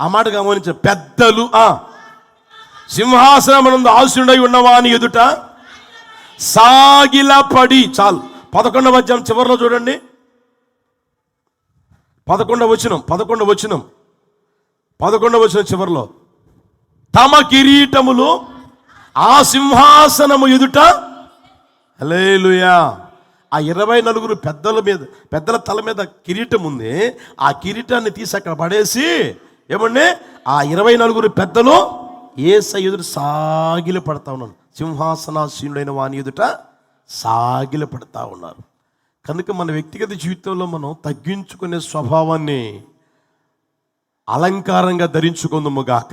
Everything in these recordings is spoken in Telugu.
ఆ మాట గమనించ. పెద్దలు సింహాసనమునందు ఆసీనుడై ఉన్నవాని ఎదుట సాగిలపడి. చాలు. 11వ అధ్యాయం చివరిలో చూడండి, 11వ వచనం చివరిలో, తమ కిరీటములు ఆ సింహాసనము ఎదుట. హల్లెలూయా. ఆ 24 పెద్దల తల మీద కిరీటం ఉంది. ఆ కిరీటాన్ని తీసి అక్కడ పడేసి ఏమండి, ఆ 24 పెద్దలు యేసయ్య ఎదుట సాగిల పడతా ఉన్నారు. సింహాసనాసీనుడైన వాని ఎదుట సాగిల పడతా ఉన్నారు. కనుక మన వ్యక్తిగత జీవితంలో మనం తగ్గించుకునే స్వభావాన్ని అలంకారంగా ధరించుకుందుము గాక,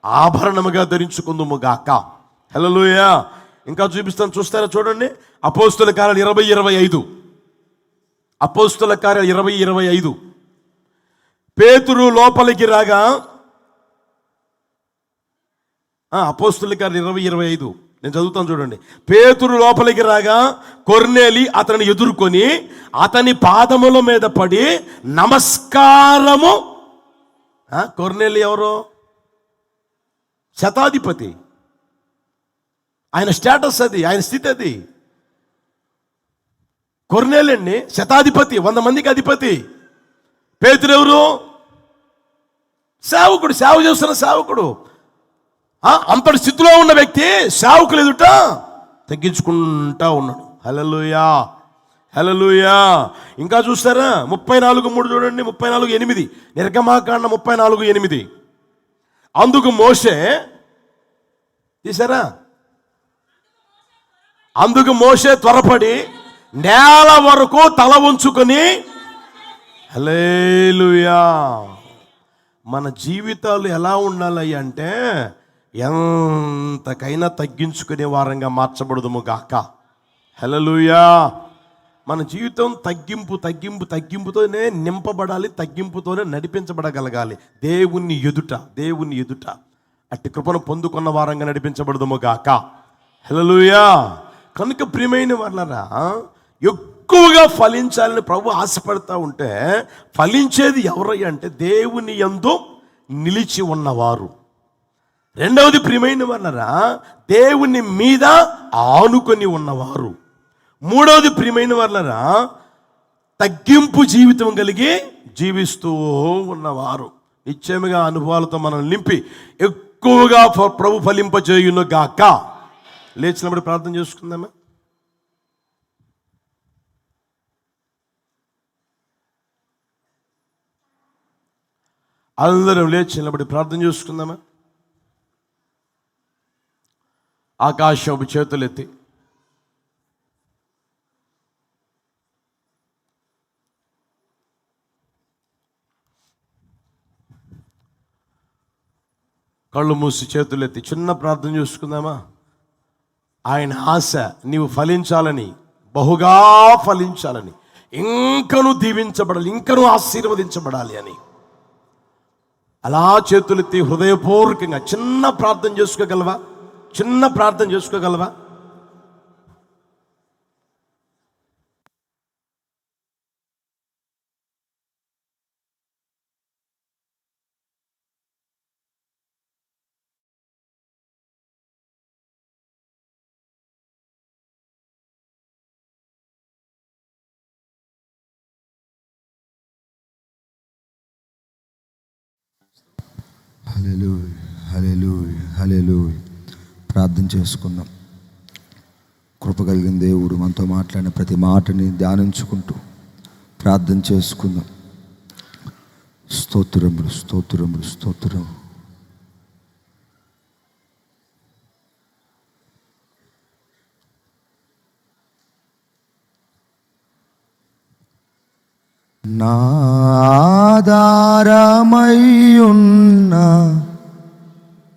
ఆభరణముగా ధరించుకుందుము గాక. హల్లెలూయా. ఇంకా చూపిస్తాను, చూస్తారా? చూడండి, అపోస్తుల కార్యాలు 20:25. అపోస్తుల కార్యాలు 20:25. పేతురు లోపలికి రాగా, అపోస్తుల కార్యాలు 20:25 నేను చదువుతాను చూడండి. పేతురు లోపలికి రాగా కొర్నేలి అతన్ని ఎదుర్కొని అతని పాదముల మీద పడి నమస్కారము. కొర్నేలి ఎవరు? శతాధిపతి. ఆయన స్టేటస్ అది, ఆయన స్థితి అది. కొర్నేలి అండి శతాధిపతి, 100 మందికి అధిపతి. పేతురు ఎవరు? సేవకుడు, సేవ చేస్తున్న సేవకుడు. అంతటి స్థితిలో ఉన్న వ్యక్తి సేవకులు ఎదుట తగ్గించుకుంటా ఉన్నాడు. హల్లెలూయా, హల్లెలూయా. ఇంకా చూస్తారా? 34:3 చూడండి, 34:8. నిర్గమాకాండ 34:8. అందుకు మోషే, తీసారా? అందుకు మోషే త్వరపడి నేల వరకు తల ఉంచుకొని. హల్లెలూయా. మన జీవితాలు ఎలా ఉండాలి అంటే ఎంతకైనా తగ్గించుకునే వారంగా మార్చబడదుము గాక. హల్లెలూయా. మన జీవితం తగ్గింపుతోనే నింపబడాలి, తగ్గింపుతోనే నడిపించబడగలగాలి. దేవుని ఎదుట అట్టి కృపను పొందుకున్న వారంగా నడిపించబడదుము గాక. హల్లెలూయా. కనుక ప్రియమైన వాళ్ళరా, ఎక్కువగా ఫలించాలని ప్రభు ఆశపడతా ఉంటే ఫలించేది ఎవరయ్యా అంటే దేవుని యందు నిలిచి ఉన్నవారు. రెండవది ప్రియమైన వాళ్ళరా, దేవుని మీద ఆనుకొని ఉన్నవారు. మూడవది ప్రియమైన వాళ్ళరా, తగ్గింపు జీవితం కలిగి జీవిస్తూ ఉన్నవారు. నిశ్చయముగా అనుభవాలతో మనం నింపి ఎక్కువగా ప్రభు ఫలింపజేయును గాక. లేచినప్పుడు ప్రార్థన చేసుకుందామా? అందరం లేచి నిలబడి ప్రార్థన చేసుకుందామా? ఆకాశం చేతులెత్తి కళ్ళు మూసి చేతులెత్తి చిన్న ప్రార్థన చేసుకుందామా? ఆయన ఆశ నీవు ఫలించాలని, బహుగా ఫలించాలని, ఇంకను దీవించబడాలి, ఇంకను ఆశీర్వదించబడాలి అని. అలా చేతులెత్తి హృదయపూర్వకంగా చిన్న ప్రార్థన చేసుకోగలవా? హల్లెలూయా, హల్లెలూయా, హల్లెలూయా. ప్రార్థన చేసుకుందాం. కృప కలిగిన దేవుడు మనతో మాట్లాడిన ప్రతి మాటని ధ్యానించుకుంటూ ప్రార్థన చేసుకుందాం. స్తోత్రములు, స్తోత్రములు, స్తోత్రం. నా ఆధారమయ్యున్న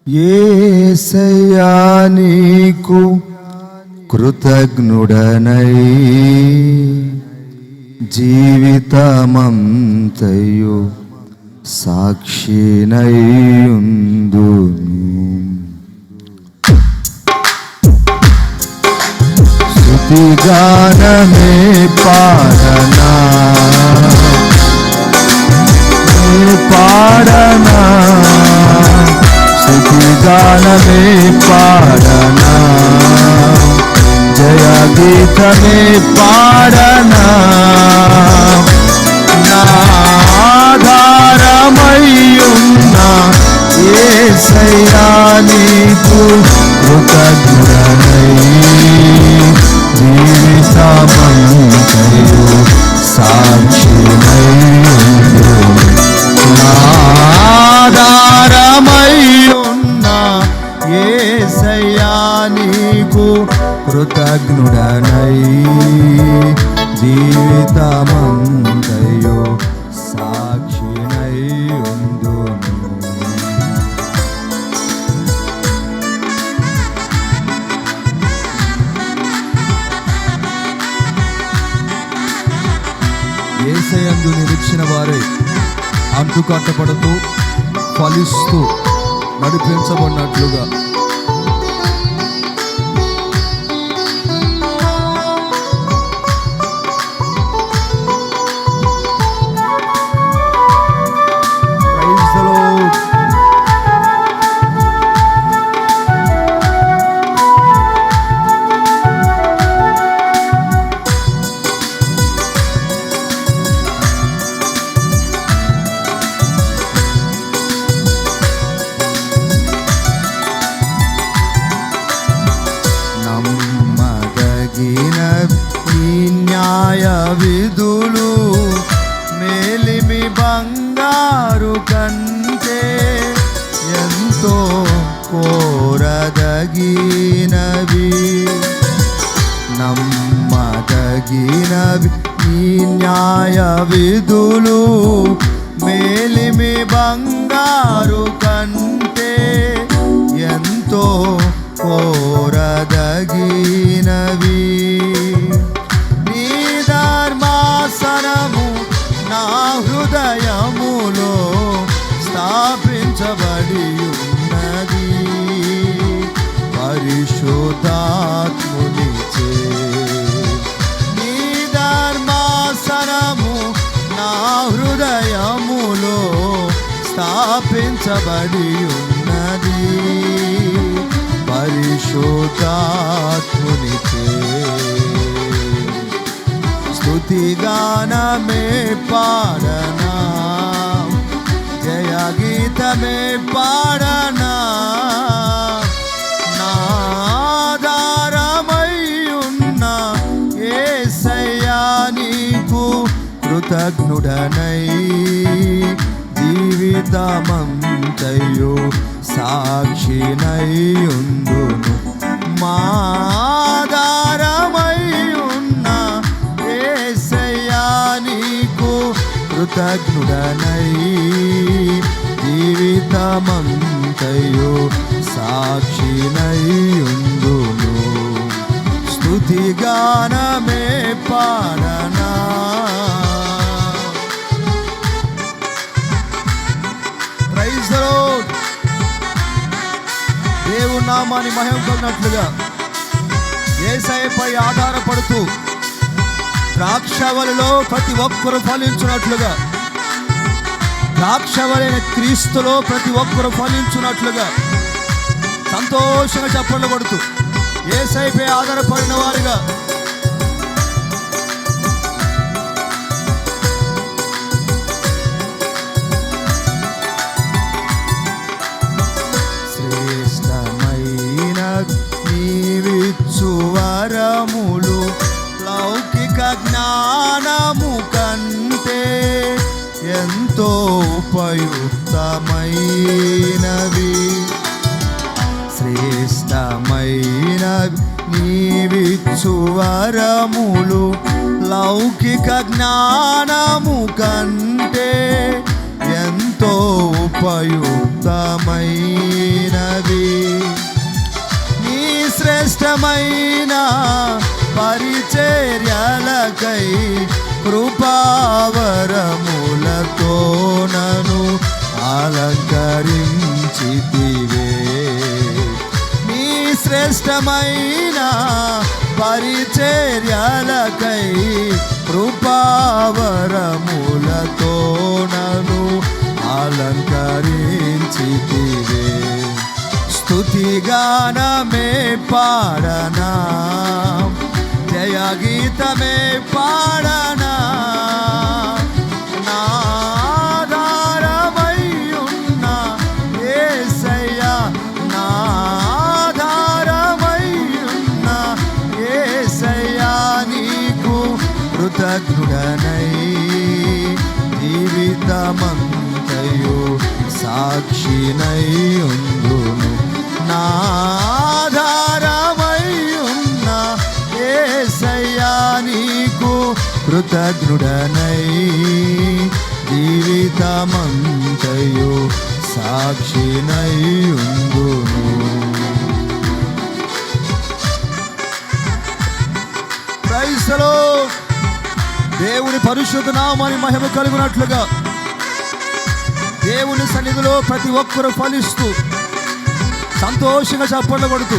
యేసయ్యా నీకు కృతజ్ఞుడనై జీవితమంతయు సాక్షినైయుందును. స్తుతిగానమే పాడనా గీతమే పాడనా, జయ గీతమే పాడనా. ఆధారమయ్యున్న యేసయ్యా నీకు కృతజ్ఞుడనై జీవితమంతయు సాక్షిమై ఆధారమయ్యున్న యేసయ్యా నీకు కృతజ్ఞుడనై జీవితమంతయు సాక్షినై ఉందును. యేసయందు నిరీక్షణ వారే అంటుకట్టబడుతూ ఫలిస్తూ నడిపించబడినట్లుగా న్యాయ విధులు మేలిమి బంగారు కంటే ఎంతో కోరదగినవి. నమ్మదగినవి ఈ న్యాయ విధులు మేలిమి బంగారు కంటే ఎంతో కోరదగినవి. నీ ధర్మాసనము నా హృదయములో స్థాపించబడి ఉన్నది. పరిశుద్ధాత్మునిచే నీ ధర్మాసనము నా హృదయములో స్థాపించబడి ఉన్నది. పరిశుద్ధాత్మునిచే స్తుతిగానమే పాడనా, జయ గీతమే పాడనా. నాధారమయ్యున్న యేసయ్యా నీకు కృతజ్ఞుడనై జీవితమంతయు సాక్షినై ఉందును. మాధారమయ్యున్న యేసయ్యా నీకు కృతజ్ఞుడనై జీవితమంతయు సాక్షినై ఉందును. స్తుతిగానమే పాడనా. Praise the lord. దేవుని నామాన్ని మహిమ కలిగినట్లుగా యేసయ్యపై ఆధారపడుతూ ద్రాక్షవల్లిలో ప్రతి ఒక్కరు ఫలించున్నట్లుగా, ద్రాక్షవల్లైన క్రీస్తులో ప్రతి ఒక్కరు ఫలించున్నట్లుగా సంతోషంగా చప్పట్లు కొడుతూ యేసయ్యపై ఆధారపడిన వారిగా శ్రేష్టమైన నీవిచ్చు వరములు లౌకిక జ్ఞానము కంటే ఎంతో ఉపయుక్తమైనవి. శ్రేష్టమైన నీవిచ్చు వరములు లౌకిక జ్ఞానము కంటే ఎంతో ఉపయుక్తమైనవి. నీ శ్రేష్టమైన పరిచర్యలకై కృపావరములతో నను అలంకరించితివే. నీ శ్రేష్టమైన పరిచర్యలకై కృపావరములతో నను అలంకరించితివే. స్తుతి స్తుతిగానమే పాడనా, జయ గీతమే పాడనా. నా ఆధారమై ఉన్న యేసయ్యా, నా ఆధారమై ఉన్న యేసయ్యా, నీకు కృతజ్ఞుడనై జీవితమంతయు సాక్షినై ఉందును. నా ఆధారమై ఉన్న యేసయ్యా, నీకు కృతజ్ఞుడనై జీవితమంతయు సాక్షినై ఉందును. Praise the lord. దేవుని పరిశుద్ధ నామానికి మహిమ కలుగునట్లుగా దేవుని సన్నిధిలో ప్రతి ఒక్కరూ ఫలిస్తూ సంతోషంగా చప్పట్లు కొడుతూ,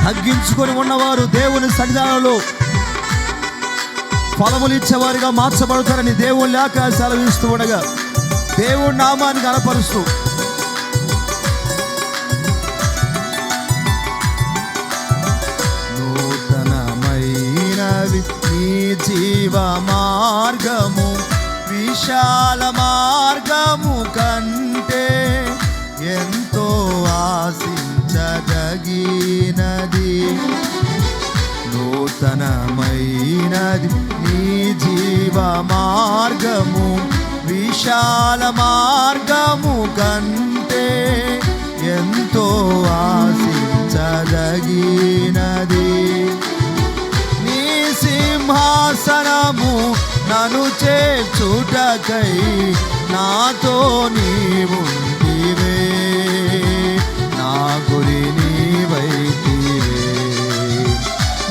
తగ్గించుకొని ఉన్నవారు దేవుని సన్నిధానంలో ఫలములు ఇచ్చేవారిగా మార్చబడతారని దేవుని లేఖ సెలవిస్తూ ఉండగా దేవుని నామాన్ని కనపరుస్తూ నూతనమైనవి నీ జీవ మార్గము, విశాల మార్గము కంటే ఎంతో ఆశించదగినది. నూతనమైనది నీ జీవ మార్గము, విశాల మార్గము కంటే ఎంతో ఆశించదగినది. నీ సింహాసనము నన్ను చేర్చుటకై నాతో నీవుంటివే, నా గురి నీవైతివే.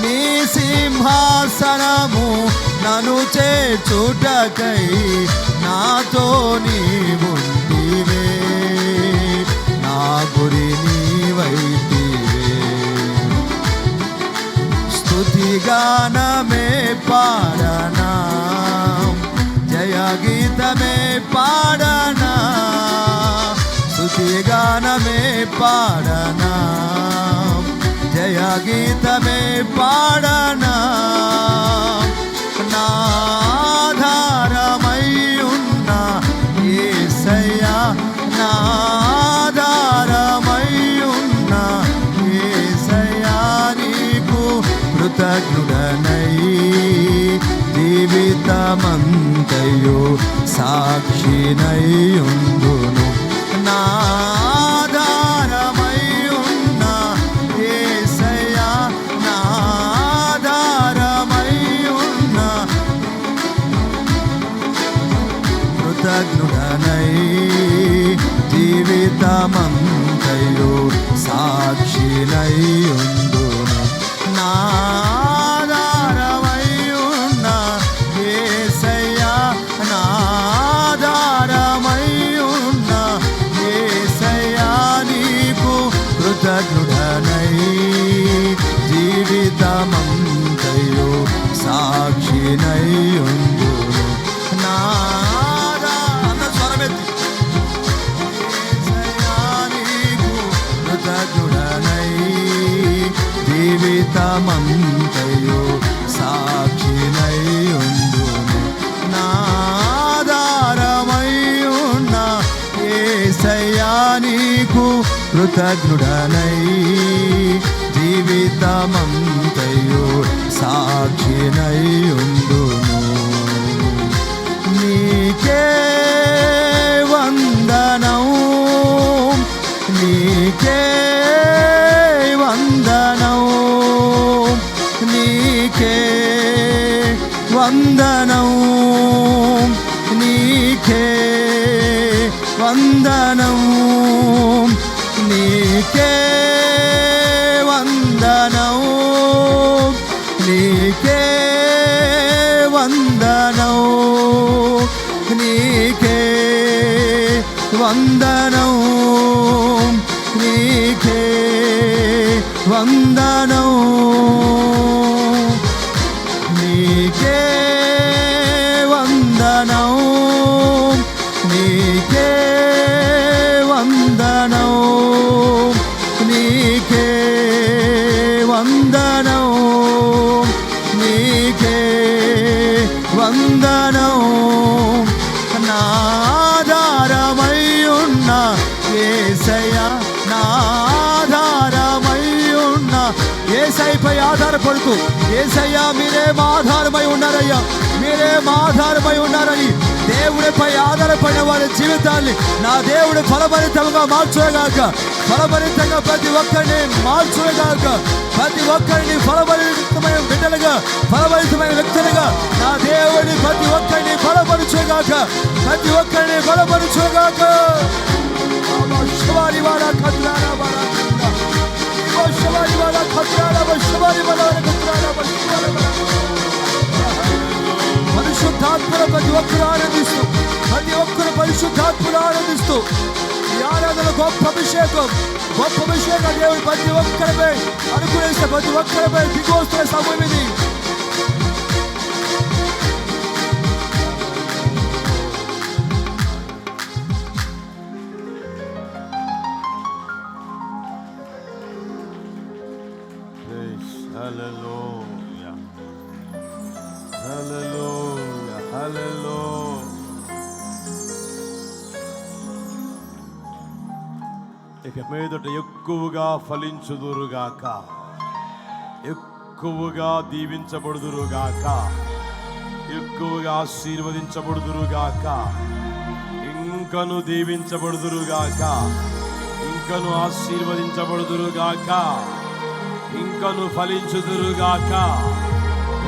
నీ సింహాసనము నన్ను చేర్చుటకై నాతో నీవుంటివే, నా గురి నీవైతివే. స్తుతిగానమే పాడనా, జయ గీతమే పాడనా. స్తుతిగానమే పాడనా, జయ గీతమే పాడనా. నా ఆధారమై ఉన్న యేసయ్యా, నా ఆధారమై ఉన్న యేసయ్యా, నీకు కృతజ్ఞుడనై జీవితమంతయు సాక్షినై ఉందును. నా ఆధారమై ఉన్న యేసయ్యా, నా ఆధారమై ఉన్న కృతజ్ఞుడనై జీవితమంతయు సాక్షినై ఉందును. నా ఆధారమై ఉన్న యేసయ్యా, నా ఆధారమై ఉన్న యేసయ్యా, నీకు కృతజ్ఞుడనై జీవితమంతయు సాక్షినై ఉందును. నా స్వరమెత్తి యేసయ్యా, నీకు కృతజ్ఞుడనై జీవితమంతయు సాక్షినై ఉందును. నా ఆధారమై ఉన్న యేసయ్యా, నీకు కృతజ్ఞుడనై జీవితమంతయు సాక్షినై ఉందును. నీకే వందనం, నీకే వందనం, నీకే వందనం, నీకే వందనం, నీకే వందనం, నీకే వందనం, నీకే వందనం, నీకే వందనం, నీకే వందనం, నీకే ఆధారపడుతూ యేసయ్యా మీరేం ఆధారమై ఉన్నారయ్యా, మీరేం ఆధారమై ఉన్నారని దేవుడిపై ఆధారపడిన వారి జీవితాన్ని నా దేవుడు ఫలభరితంగా మార్చుగాక, ఫలభరితంగా ప్రతి ఒక్కరిని మార్చుగాక, ప్రతి ఒక్కరిని ఫలభరితమైన బిడ్డలుగా, ఫలభరితమైన వ్యక్తులుగా నా దేవుడిని ప్రతి ఒక్కరిని బలపరుచుగాక, ప్రతి ఒక్కరిని బలపరుచుగాక. శివారి వాడ ఖత్రాల వాడ శివారి వాడ ఖత్రాల శివారి వాడ ఖత్రాల పరిశుద్ధాత్మను ప్రతి ఒక్కరు ఆనందిస్తూ, ప్రతి ఒక్కరు పరిశుద్ధాత్మను ఆనందిస్తూ ఈ ఆరాధన గొప్ప అభిషేకం దేవుడు ప్రతి ఒక్కరిపై అనుగ్రహిస్తే ప్రతి ఒక్కరిపై దిగొస్తున్న సమయం ఇది. Hallelujah. Hallelujah. Hallelujah. ఇక మీదట ఎక్కువగా ఫలించుదురుగాక, ఎక్కువగా దీవించబడుదురుగాక, ఎక్కువగా ఆశీర్వదించబడుదురుగాక, ఇంకను దీవించబడుదురుగాక, ఇంకను ఆశీర్వదించబడుదురుగాక, ఇంకను ఫలించుదురుగాక,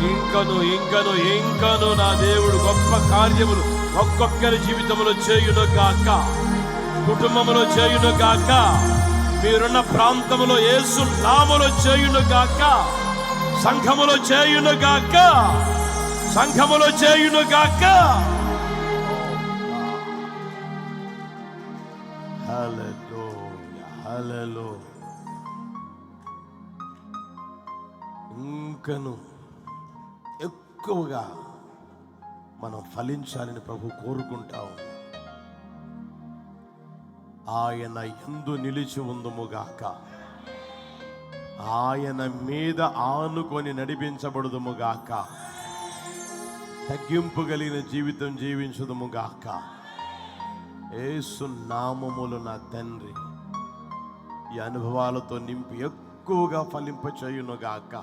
ఇంకను ఇంకను ఇంకను నా దేవుడు గొప్ప కార్యములు ఒక్కొక్కరి జీవితంలో చేయునుగాక, కుటుంబంలో చేయునుగాక, మీరున్న ప్రాంతంలో యేసు నామములో చేయునుగాక, సంఘములో చేయునుగాక, సంఘములో చేయునుగాక. హల్లెలూయా, హల్లెలూయా. ఇంకను ఎక్కువగా మనం ఫలించాలని ప్రభు కోరుకుంటాం. ఆయన యందు నిలిచి ఉందుముగాక, ఆయన మీద ఆనుకొని నడిపించబడుదుముగాక, తగ్గింపు కలిగిన జీవితం జీవించుదుముగాక. యేసు నామములో నా తండ్రి ఈ అనుభవాలతో నింపి ఎక్కువగా ఫలింపచేయునుగాక.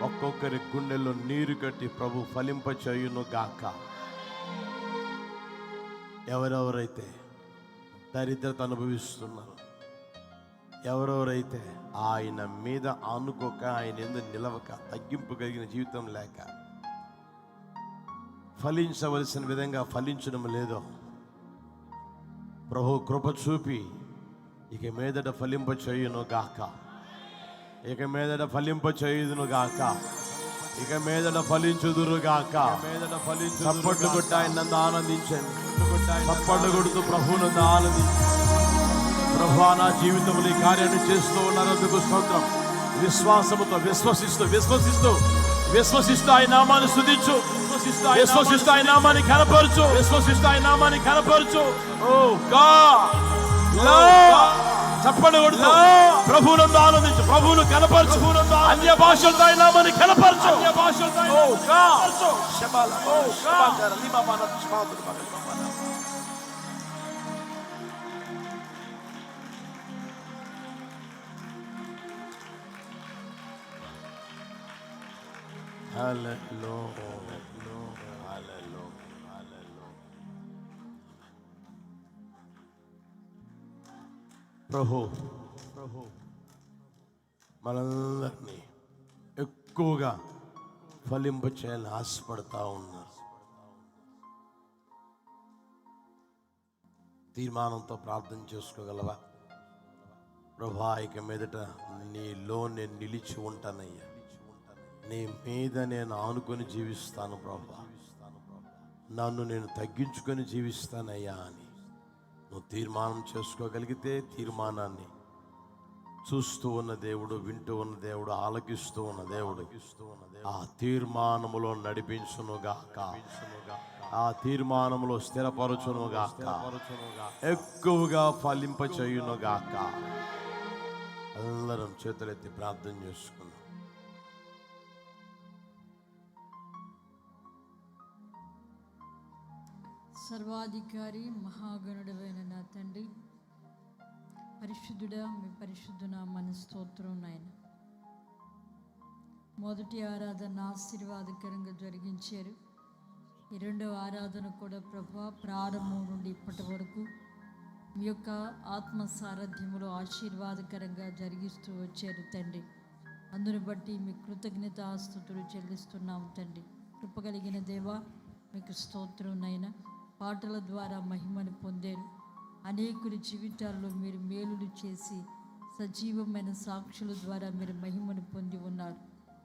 ఒక్కొక్కరి గుండెల్లో నీరు కట్టి ప్రభు ఫలింపచేయునుగాక. ఎవరెవరైతే దరిద్రత అనుభవిస్తున్నారు, ఎవరెవరైతే ఆయన మీద ఆనుకోక, ఆయన ఎందుకు నిలవక, తగ్గింపు కలిగిన జీవితం లేక, ఫలించవలసిన విధంగా ఫలించడం లేదో, ప్రభు కృప చూపి ఇక మీదట ఫలింప చేయునుగాక, ఇక మీదట ఫలింప చేయుదునుగాక, ఇక మీదట ఫలించుదురుగాక. చప్పట్లు కొట్టి ఆయన నందు ఆనందించండి, చప్పట్లు కొడుతూ ప్రభువునందు ఆనందించండి. ప్రభువా నా జీవితంలో ఈ కార్యాన్ని చేస్తూ ఉన్నందుకు స్తోత్రం. విశ్వాసముతో విశ్వసిస్తూ విశ్వసిస్తూ విశ్వసిస్తూ ఆయన నామాన్ని స్తుతించు, విశ్వసిస్తూ ఆయన నామాన్ని కనపరచు, విశ్వసిస్తూ ఆయన నామాన్ని కనపరచు. ఓ గాడ్, చప్పట్లు కొడుతూ ప్రభువునందు ఆనందించు, ప్రభువును కనపరచు, అన్య భాషలతో ఆయన నామాన్ని కనపరచు. ఓ గాడ్, ఓ గాడ్. Hallelujah, hallelujah, hallelujah. ప్రభు మనందరినీ ఎక్కువగా ఫలింప చేయాలని ఆశపడతా ఉన్నారు. తీర్మానంతో ప్రార్థన చేసుకోగలవా? ప్రభా ఇక మీదట నీలో నేను నిలిచి ఉంటానయ్యా, నీ మీద నేను ఆనుకొని జీవిస్తాను ప్రభా, నన్ను నేను తగ్గించుకొని జీవిస్తానయ్యా అని నువ్వు తీర్మానం చేసుకోగలిగితే, తీర్మానాన్ని చూస్తూ ఉన్న దేవుడు, వింటూ ఉన్న దేవుడు, ఆలకిస్తూ ఉన్న దేవుడు ఆ తీర్మానములో నడిపించునుగాక, ఆ తీర్మానములో స్థిరపరచునుగాక, ఎక్కువగా ఫలింప చేయునుగాక. అందరం చేతులెత్తి ప్రార్థన చేసుకున్నాం. సర్వాధికారి మహాగణుడైన నా తండ్రి, పరిశుద్ధుడా, మీ పరిశుద్ధ నామమున స్తోత్రం నాయన. మొదటి ఆరాధన ఆశీర్వాదకరంగా జరిగించారు. ఈ రెండవ ఆరాధన కూడా ప్రభా ప్రారంభం నుండి ఇప్పటి వరకు మీ యొక్క ఆత్మ సారథ్యములో ఆశీర్వాదకరంగా జరిగిస్తూ వచ్చారు తండ్రి. అందును బట్టి మీ కృతజ్ఞతాస్తుతులు చెల్లిస్తున్నాము తండ్రి. కృపగలిగిన దేవా మీకు స్తోత్రం నైనా. పాటల ద్వారా మహిమను పొందారు. అనేకుల జీవితాల్లో మీరు మేలులు చేసి సజీవమైన సాక్షుల ద్వారా మీరు మహిమను పొంది ఉన్నారు.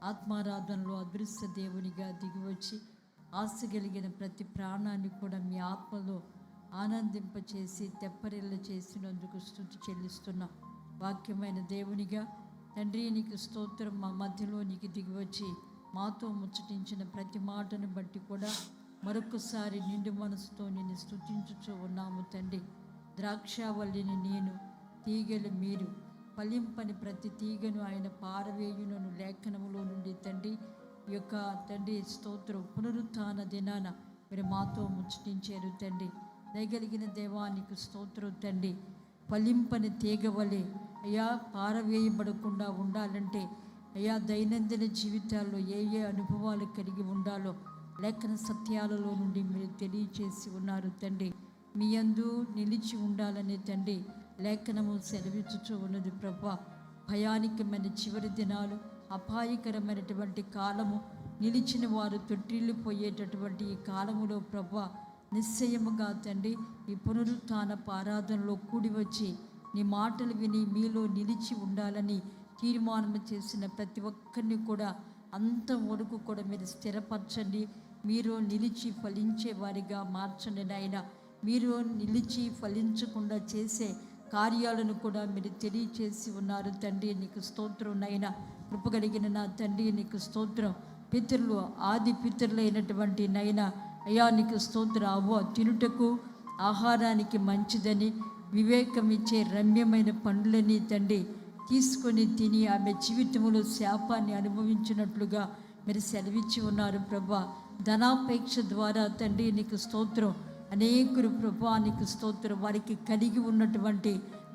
ఆత్మారాధనలో అదృశ్య దేవునిగా దిగివచ్చి ఆశ కలిగిన ప్రతి ప్రాణాన్ని కూడా మీ ఆత్మలో ఆనందింపచేసి తెప్పరిల్ల చేసినందుకు స్తుతి చెల్లిస్తున్నాం. వాక్యమైన దేవునిగా తండ్రి నీకు స్తోత్రం. మా మధ్యలోనికి దిగివచ్చి మాతో ముచ్చటించిన ప్రతి మాటను బట్టి కూడా మరొకసారి నిండు మనసుతో నిన్ను స్తుతించుచూ ఉన్నాము తండ్రి. ద్రాక్షావల్లిని నేను, తీగలు మీరు, ఫలింపని ప్రతి తీగను ఆయన పారవేయునను లేఖనములో నుండి తండ్రి. ఈ యొక్క తండ్రి స్తోత్రం పునరుత్థాన దినాన మీరు మాతో ముచ్చటించారు తండ్రి. దయగలిగిన దేవానికి స్తోత్రం తండ్రి. ఫలింపని తీగవలే అయ్యా పారవేయబడకుండా ఉండాలంటే అయ్యా దైనందిన జీవితాల్లో ఏ ఏ అనుభవాలు కలిగి ఉండాలో లేఖన సత్యాలలో నుండి మీరు తెలియచేసి ఉన్నారు తండ్రి. మీ యందు నిలిచి ఉండాలనే తండ్రి లేఖనము సెలవిచ్చుచూ ఉన్నది ప్రభా. భయానికమైన చివరి దినాలు, అపాయకరమైనటువంటి కాలము, నిలిచిన వారు తొట్టిల్లిపోయేటటువంటి ఈ కాలములో ప్రభా నిశ్చయముగా తండ్రి ఈ పునరుత్థాన ఆరాధనలో కూడి వచ్చి నీ మాటలు విని మీలో నిలిచి ఉండాలని తీర్మానం చేసిన ప్రతి ఒక్కరిని కూడా అంతవరకు కూడా మీరు స్థిరపరచండి. మీరు నిలిచి ఫలించే వారిగా మార్చండి నాయన. మీరు నిలిచి ఫలించకుండా చేసే కార్యాలను కూడా మీరు తెలియచేసి ఉన్నారు తండ్రి. నీకు స్తోత్రం నాయన. కృపగలిగిన నా తండ్రి నీకు స్తోత్రం. పితరులు ఆది పితరులైనటువంటి నైనా అయ్యా నీకు స్తోత్రం. అవ్వ తినుటకు ఆహారానికి మంచిదని వివేకం ఇచ్చే రమ్యమైన పండ్లని తండ్రి తీసుకొని తిని ఆమె జీవితంలో శాపాన్ని అనుభవించినట్లుగా మీరు సెలవిచ్చి ఉన్నారు ప్రభా. ధనాపేక్ష ద్వారా తండ్రి నీకు స్తోత్రం. అనేకులు ప్రభా నీకు స్తోత్రం వారికి కలిగి ఉన్నటువంటి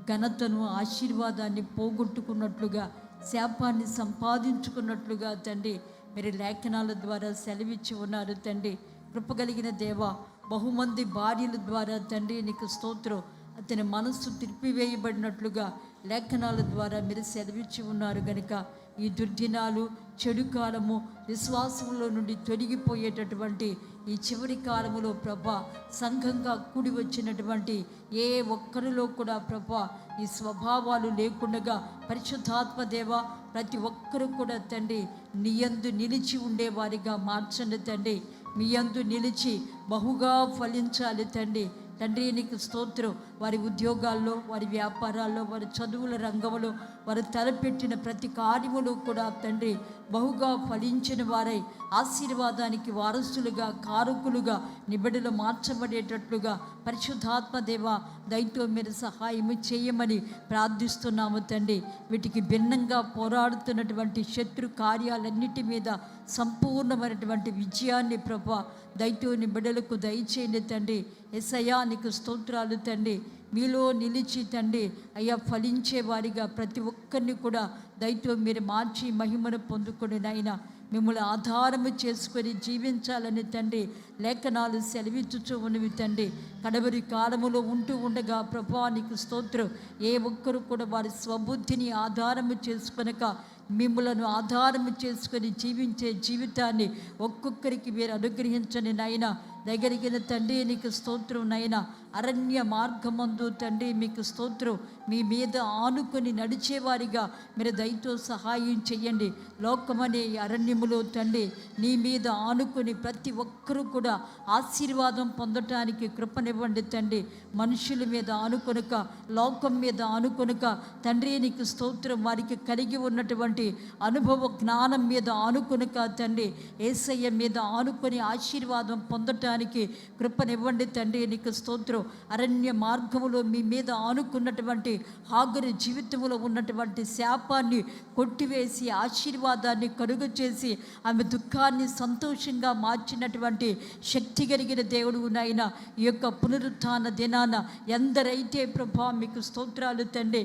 ఘనతను, ఆశీర్వాదాన్ని పోగొట్టుకున్నట్లుగా, శాపాన్ని సంపాదించుకున్నట్లుగా తండ్రి మీరు లేఖనాల ద్వారా సెలవిచ్చి ఉన్నారు తండ్రి. కృపగలిగిన దేవా, బహుమంది భార్యల ద్వారా తండ్రి నీకు స్తోత్రం అతని మనస్సు తిరిపివేయబడినట్లుగా లేఖనాల ద్వారా మీరు సెలవిచ్చి ఉన్నారు కనుక ఈ దుర్దినాలు, చెడు కాలము, విశ్వాసంలో నుండి తొలగిపోయేటటువంటి ఈ చివరి కాలములో ప్రభా సంఘంగా కూడి వచ్చినటువంటి ఏ ఒక్కరిలో కూడా ప్రభా ఈ స్వభావాలు లేకుండా పరిశుద్ధాత్మ దేవ ప్రతి ఒక్కరు కూడా తండ్రి నీ యందు నిలిచి ఉండేవారిగా మార్చండి తండ్రి. మీ యందు నిలిచి బహుగా ఫలించాలి తండ్రి. తండ్రి నీకు స్తోత్రం. వారి ఉద్యోగాల్లో, వారి వ్యాపారాల్లో, వారి చదువుల రంగంలో వారు తలపెట్టిన ప్రతి కార్యములు కూడా తండ్రి బహుగా ఫలించిన వారై ఆశీర్వాదానికి వారసులుగా, కారకులుగా, నిబిడలు మార్చబడేటట్లుగా పరిశుద్ధాత్మ దేవ దయతో మీరు సహాయము చేయమని ప్రార్థిస్తున్నాము తండ్రి. వీటికి భిన్నంగా పోరాడుతున్నటువంటి శత్రు కార్యాలన్నిటి మీద సంపూర్ణమైనటువంటి విజయాన్ని ప్రభా దయతో నిబిడలకు దయచేయండి తండ్రి. యేసయ్యా నీకు స్తోత్రాలు తండ్రి. మీలో నిలిచి తండ్రి అయ్యా ఫలించే వారిగా ప్రతి ఒక్కరిని కూడా దయతో మీరు మార్చి మహిమను పొందుకొని నాయన మిమ్మల్ని ఆధారము చేసుకొని జీవించాలని తండ్రి లేఖనాలు సెలవిచ్చుచూ ఉన్నవి తండ్రి. కడవరి కాలములో ఉంటూ ఉండగా ప్రభా నీకు స్తోత్రం. ఏ ఒక్కరు కూడా వారి స్వబుద్ధిని ఆధారము చేసుకొనక మిమ్మలను ఆధారము చేసుకొని జీవించే జీవితాన్ని ఒక్కొక్కరికి మీరు అనుగ్రహించని నాయన. దగ్గరికిన తండ్రి నీకు స్తోత్రం నాయన. అరణ్య మార్గమందు తండ్రి మీకు స్తోత్రం. మీ మీద ఆనుకొని నడిచేవారిగా మీరు దయతో సహాయం చెయ్యండి. లోకమనే అరణ్యములో తండ్రి నీ మీద ఆనుకొని ప్రతి ఒక్కరూ కూడా ఆశీర్వాదం పొందటానికి కృపనివ్వండి తండ్రి. మనుషుల మీద ఆనుకొనక, లోకం మీద ఆనుకొనక తండ్రి నీకు స్తోత్రం. వారికి కలిగి ఉన్నటువంటి అనుభవ జ్ఞానం మీద ఆనుకొనక తండ్రి యేసయ్య మీద ఆనుకొని ఆశీర్వాదం పొందటానికి కృపనివ్వండి తండ్రి నీకు స్తోత్రం. అరణ్య మార్గములో మీ మీద ఆనుకున్నటువంటి హాగరు జీవితంలో ఉన్నటువంటి శాపాన్ని కొట్టివేసి ఆశీర్వాదాన్ని కలుగ చేసి ఆమె దుఃఖాన్ని సంతోషంగా మార్చినటువంటి శక్తి కలిగిన దేవుడు నాయన. ఈ యొక్క పునరుత్థాన దినాన ఎందరైతే ప్రభా మీకు స్తోత్రాలు తండ్రి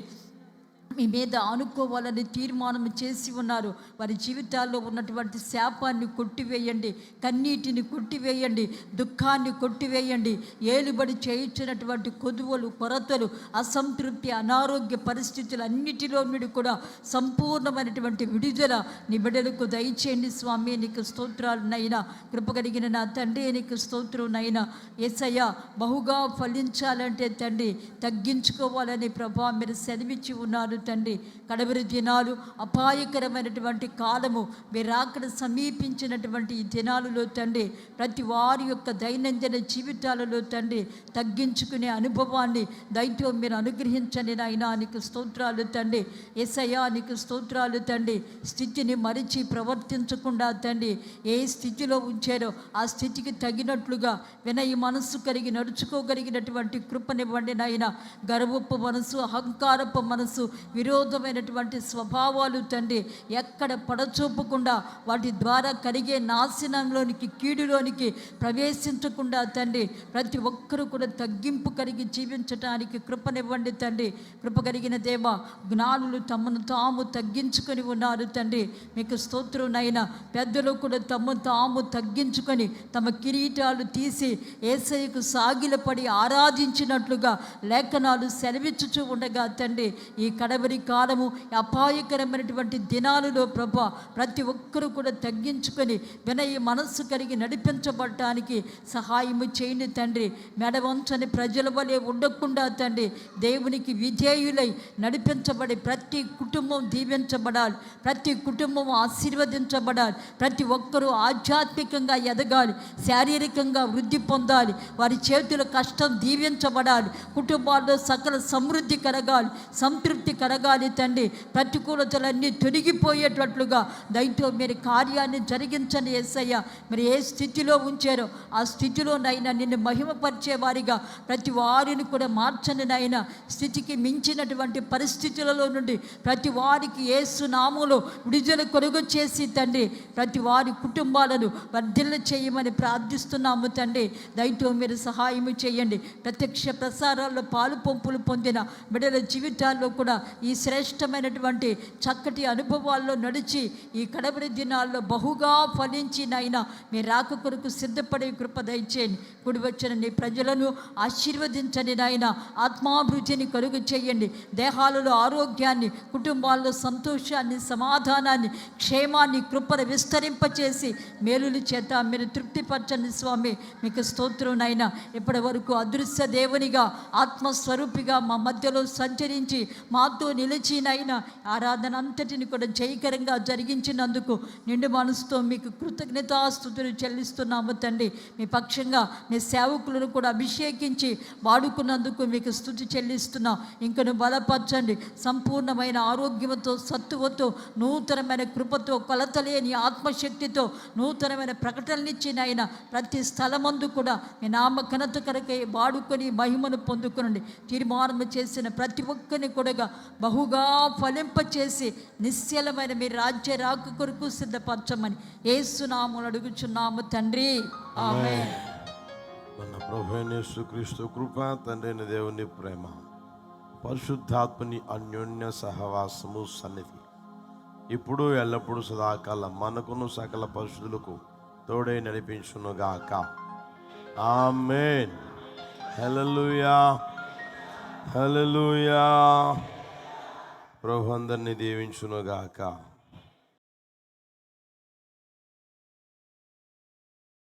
మీ మీద ఆనుకోవాలని తీర్మానం చేసి ఉన్నారు. వారి జీవితాల్లో ఉన్నటువంటి శాపాన్ని కొట్టివేయండి, కన్నీటిని కొట్టివేయండి, దుఃఖాన్ని కొట్టివేయండి. ఏలుబడి చేయించినటువంటి కొదువలు, కొరతలు, అసంతృప్తి, అనారోగ్య పరిస్థితులు అన్నిటిలో నుండి కూడా సంపూర్ణమైనటువంటి విడుదల నీ బిడ్డలకు దయచేయండి స్వామి. నీకు స్తోత్రాలు నైనా. కృప కలిగిన నా తండ్రి నీకు స్తోత్రం నైనా. యేసయ్య, బహుగా ఫలించాలంటే తండ్రి తగ్గించుకోవాలని ప్రభా మీరు సెలవిచ్చి ఉన్నారు తండ్రి. కడవరి దినాలు, అపాయకరమైనటువంటి కాలము, మీరు అక్కడ సమీపించినటువంటి ఈ దినాలలో తండ్రి ప్రతి వారి యొక్క దైనందిన జీవితాలలో తండ్రి తగ్గించుకునే అనుభవాన్ని దయతో మీరు అనుగ్రహించండి నాయనా. నీకు స్తోత్రాలు తండ్రి. యేసయ్యా నీకు స్తోత్రాలు తండ్రి. స్థితిని మరిచి ప్రవర్తించకుండా తండ్రి ఏ స్థితిలో ఉంచారో ఆ స్థితికి తగినట్లుగా వినయ మనస్సు కలిగి నడుచుకోగలిగినటువంటి కృపనివ్వండి నాయన. గర్వపు మనసు, అహంకారపు మనసు, విరోధమైనటువంటి స్వభావాలు తండ్రి ఎక్కడ పడచూపకుండా వాటి ద్వారా కలిగే నాశనంలోనికి, కీడులోనికి ప్రవేశించకుండా తండ్రి ప్రతి ఒక్కరూ కూడా తగ్గింపు కలిగి జీవించటానికి కృపనివ్వండి తండ్రి. కృప కలిగిన దేవ, జ్ఞానులు తమను తాము తగ్గించుకొని ఉన్నారు తండ్రి. మీకు స్తోత్రం నైనా. పెద్దలు కూడా తమ తాము తగ్గించుకొని తమ కిరీటాలు తీసి యేసయ్యకు సాగిలపడి ఆరాధించినట్లుగా లేఖనాలు సెలవిచ్చుచూ ఉండగా తండ్రి ఈ కడవరి కాలము, అపాయకరమైనటువంటి దినాలలో ప్రభా ప్రతి ఒక్కరూ కూడా తగ్గించుకొని వినయ మనస్సు కలిగి నడిపించబడటానికి సహాయము చేయండి తండ్రి. మెడవంచని ప్రజల వలె ఉండకుండా తండ్రి దేవునికి విధేయులై నడిపించబడి ప్రతి కుటుంబం దీవించబడాలి, ప్రతి కుటుంబం ఆశీర్వదించబడాలి, ప్రతి ఒక్కరూ ఆధ్యాత్మికంగా ఎదగాలి, శారీరకంగా వృద్ధి పొందాలి, వారి చేతుల కష్టం దీవించబడాలి, కుటుంబాల్లో సకల సమృద్ధి కలగాలి, సంతృప్తి కలగాలి తండ్రి. ప్రతికూలతలన్నీ తొలగిపోయేటట్లుగా దయతో మీరు కార్యాన్ని జరిగించండి యేసయ్య. మీరు ఏ స్థితిలో ఉంచారో ఆ స్థితిలోనైనా నిన్ను మహిమపరిచే వారిగా ప్రతి వారిని కూడా మార్చండి నాయన. స్థితికి మించినటువంటి పరిస్థితులలో నుండి ప్రతి వారికి యేసు నామములో విడుదల కొలుగు చేసి తండ్రి ప్రతి వారి కుటుంబాలను వర్ధిల్ల చేయమని ప్రార్థిస్తున్నాము తండ్రి. దయతో మీరు సహాయము చేయండి. ప్రత్యక్ష ప్రసారాల్లో పాలు పంపులు పొందిన బిడ్డల జీవితాల్లో కూడా ఈ శ్రేష్టమైనటువంటి చక్కటి అనుభవాల్లో నడిచి ఈ కడవరి దినాల్లో బహుగా ఫలించి నైనా మీ రాక కొరకు సిద్ధపడే కృప దయచేయండి. కూడి వచ్చిన నీ ప్రజలను ఆశీర్వదించండి నాయన. ఆత్మాభివృద్ధిని కలుగు చేయండి. దేహాలలో ఆరోగ్యాన్ని, కుటుంబాల్లో సంతోషాన్ని, సమాధానాన్ని, క్షేమాన్ని, కృపను విస్తరింపచేసి మేలుల చేత మీరు తృప్తిపరచండి స్వామి. మీకు స్తోత్రం నాయన. ఇప్పటి వరకు అదృశ్య దేవునిగా, ఆత్మస్వరూపిగా మా మధ్యలో సంచరించి మాతో నిలిచినైనా ఆరాధన అంతటిని కూడా జయకరంగా జరిగించినందుకు నిండు మనసుతో మీకు కృతజ్ఞతాస్తుతులు చెల్లిస్తున్నాము తండ్రి. మీ పక్షంగా మీ సేవకులను కూడా అభిషేకించి వాడుకున్నందుకు మీకు స్తుతి చెల్లిస్తున్నాం. ఇంకను బలపరచండి. సంపూర్ణమైన ఆరోగ్యంతో, సత్తువతో, నూతనమైన కృపతో, కొలతలేని ఆత్మశక్తితో నూతనమైన ప్రకటననిచ్చినైనా ప్రతి స్థలమందు కూడా మీ నామ ఘనత కనుక వాడుకొని మహిమను పొందుకునండి. తీర్మానం చేసిన ప్రతి ఒక్కరిని కూడా బహుగా ఫలింపచేసి నిశ్చలమైన మీ రాజ్య రాక కొరకు సిద్ధపరచమని యేసు నామములో అడుగుచున్నాము తండ్రి. ఆమేన్. మన ప్రభువైన యేసుక్రీస్తు కృప, తండ్రైన దేవుని ప్రేమ, పరిశుద్ధాత్మని అన్యోన్య సహవాసము, సన్నిధి ఇప్పుడు ఎల్లప్పుడూ సదాకాలం మనకును సకల పరిశుద్ధులకు తోడై నడిపించునుగాక. ఆమేన్. హల్లెలూయా, హల్లెలూయా. ప్రభు అందరిని దీవించునుగాక.